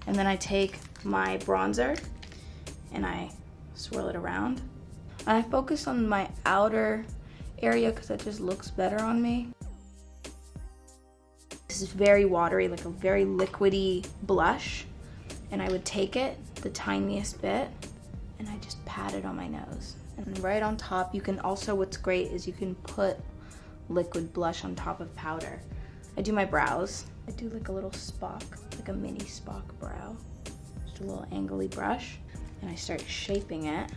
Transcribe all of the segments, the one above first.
And then I take my bronzer and I swirl it around. And I focus on my outer area because it just looks better on me. This is very watery, like a very liquidy blush. And I would take it, the tiniest bit, and I just pat it on my nose. And right on top, you can also, what's great is you can put liquid blush on top of powder. I do my brows. I do like a little Spock, like a mini Spock brow. Just a little angly brush. And I start shaping it.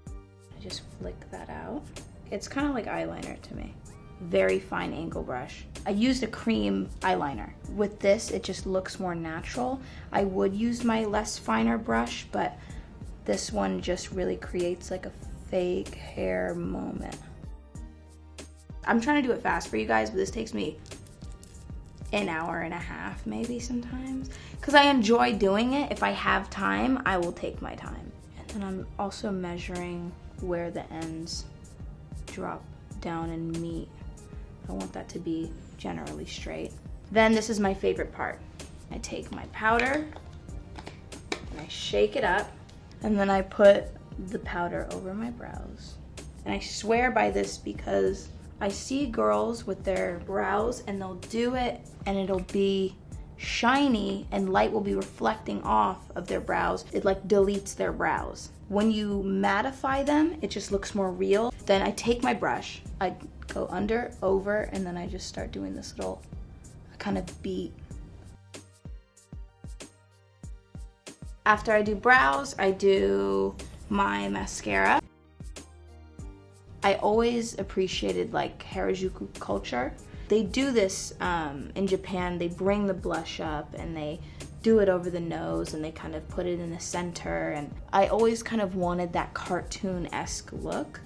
I just flick that out. It's kind of like eyeliner to me. Very fine angle brush. I used a cream eyeliner. With this, it just looks more natural. I would use my less finer brush, but this one just really creates like a fake hair moment. I'm trying to do it fast for you guys, but this takes me an hour and a half maybe sometimes. Because I enjoy doing it. If I have time, I will take my time. And then I'm also measuring where the ends drop down and meet. I want that to be generally straight. Then this is my favorite part. I take my powder and I shake it up, and then I put the powder over my brows. And I swear by this because I see girls with their brows and they'll do it and it'll be shiny and light will be reflecting off of their brows. It like deletes their brows. When you mattify them, it just looks more real. Then I take my brush, I go under, over, and then I just start doing this little kind of beat. After I do brows, I do my mascara. I always appreciated like Harajuku culture. They do this in Japan. They bring the blush up and they do it over the nose and they kind of put it in the center. And I always kind of wanted that cartoon-esque look.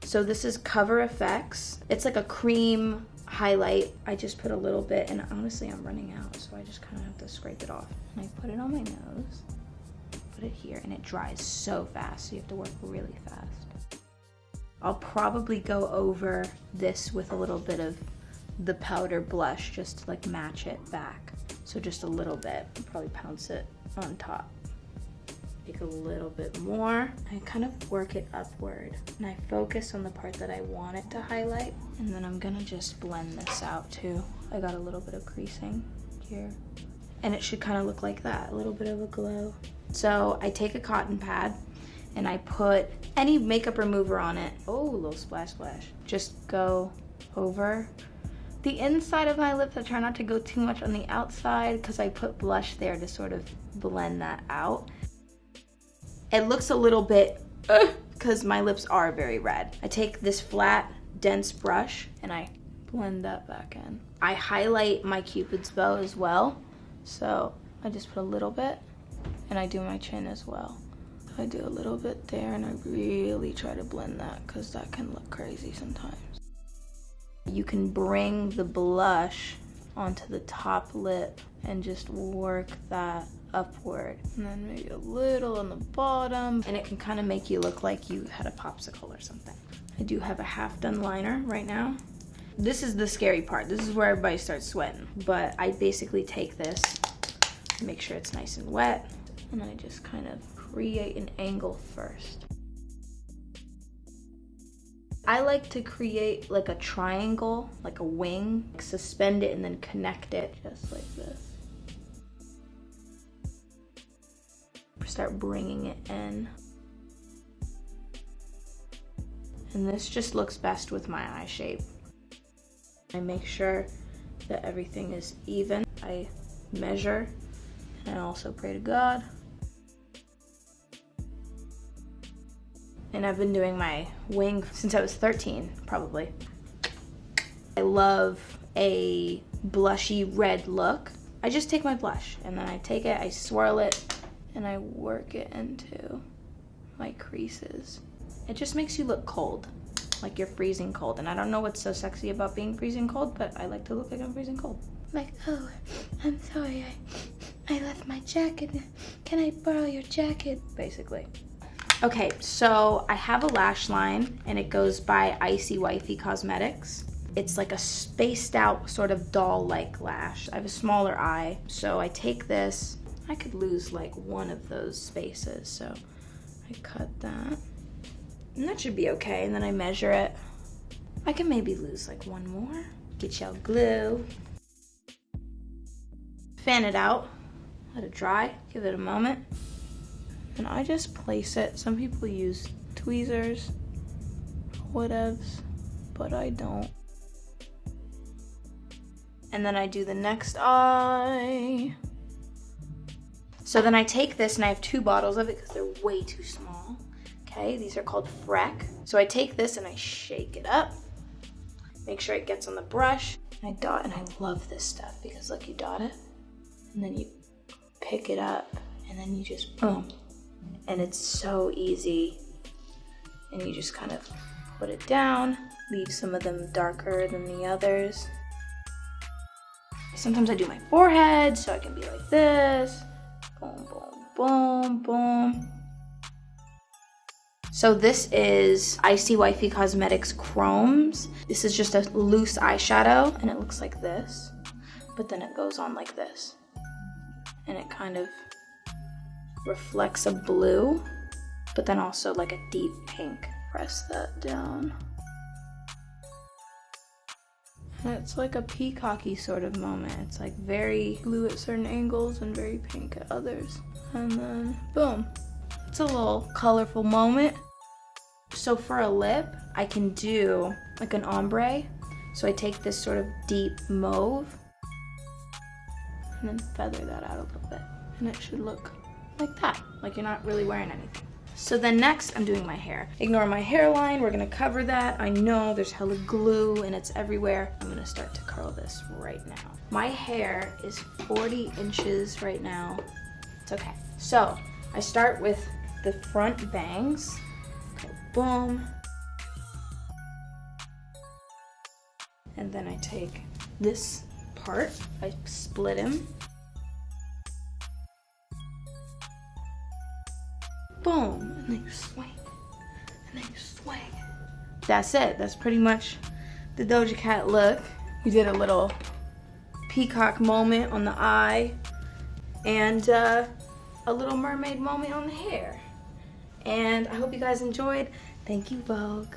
So this is Cover FX. It's like a cream highlight. I just put a little bit, and honestly I'm running out, so I just kind of have to scrape it off. And I put it on my nose, put it here, and it dries so fast, so you have to work really fast. I'll probably go over this with a little bit of the powder blush just to like match it back. So just a little bit, I'll probably pounce it on top. Take a little bit more. I kind of work it upward and I focus on the part that I want it to highlight. And then I'm gonna just blend this out too. I got a little bit of creasing here. And it should kind of look like that, a little bit of a glow. So I take a cotton pad and I put any makeup remover on it. Oh, a little splash splash. Just go over the inside of my lips. I try not to go too much on the outside because I put blush there to sort of blend that out. It looks a little bit because my lips are very red. I take this flat, dense brush and I blend that back in. I highlight my Cupid's bow as well. So I just put a little bit and I do my chin as well. I do a little bit there and I really try to blend that because that can look crazy sometimes. You can bring the blush onto the top lip and just work that upward, and then maybe a little on the bottom, and it can kind of make you look like you had a popsicle or something. I do have a half done liner right now. This is the scary part. This is where everybody starts sweating, but I basically take this, make sure it's nice and wet, and I just kind of create an angle first. I like to create like a triangle, like a wing, suspend it and then connect it just like this. Start bringing it in. And this just looks best with my eye shape. I make sure that everything is even. I measure and I also pray to God. And I've been doing my wing since I was 13, probably. I love a blushy red look. I just take my blush and then I take it, I swirl it, and I work it into my creases. It just makes you look cold, like you're freezing cold. And I don't know what's so sexy about being freezing cold, but I like to look like I'm freezing cold. Like, oh, I'm sorry, I left my jacket. Can I borrow your jacket? Basically. Okay, so I have a lash line and it goes by Icy Wifey Cosmetics. it's like a spaced out sort of doll-like lash. I have a smaller eye, so I take this. I could lose like one of those spaces, so I cut that. And that should be okay, and then I measure it. I can maybe lose like one more. Get y'all glue. Fan it out, let it dry, give it a moment. And I just place it. Some people use tweezers, whatevs, but I don't. And then I do the next eye. So then I take this, and I have 2 bottles of it because they're way too small. Okay, these are called Freck. So I take this and I shake it up. Make sure it gets on the brush. I dot, and I love this stuff because look, you dot it, and then you pick it up, and then you just boom. And it's so easy. And you just kind of put it down, leave some of them darker than the others. Sometimes I do my forehead, so I can be like this. Boom, boom, boom, boom. So this is Icy Wifey Cosmetics Chromes. This is just a loose eyeshadow, and it looks like this, but then it goes on like this. And it kind of reflects a blue, but then also like a deep pink. Press that down. And it's like a peacocky sort of moment. It's like very blue at certain angles and very pink at others. And then boom. It's a little colorful moment. So for a lip, I can do like an ombre. So I take this sort of deep mauve and then feather that out a little bit. And it should look like that, like you're not really wearing anything. So then next, I'm doing my hair. Ignore my hairline, we're gonna cover that. I know there's hella glue and it's everywhere. I'm gonna start to curl this right now. My hair is 40 inches right now. It's okay. So I start with the front bangs. Go boom. And then I take this part, I split him. Boom, and then you swing, and then you swing. That's it, that's pretty much the Doja Cat look. We did a little peacock moment on the eye, and a little mermaid moment on the hair. And I hope you guys enjoyed. Thank you, Vogue.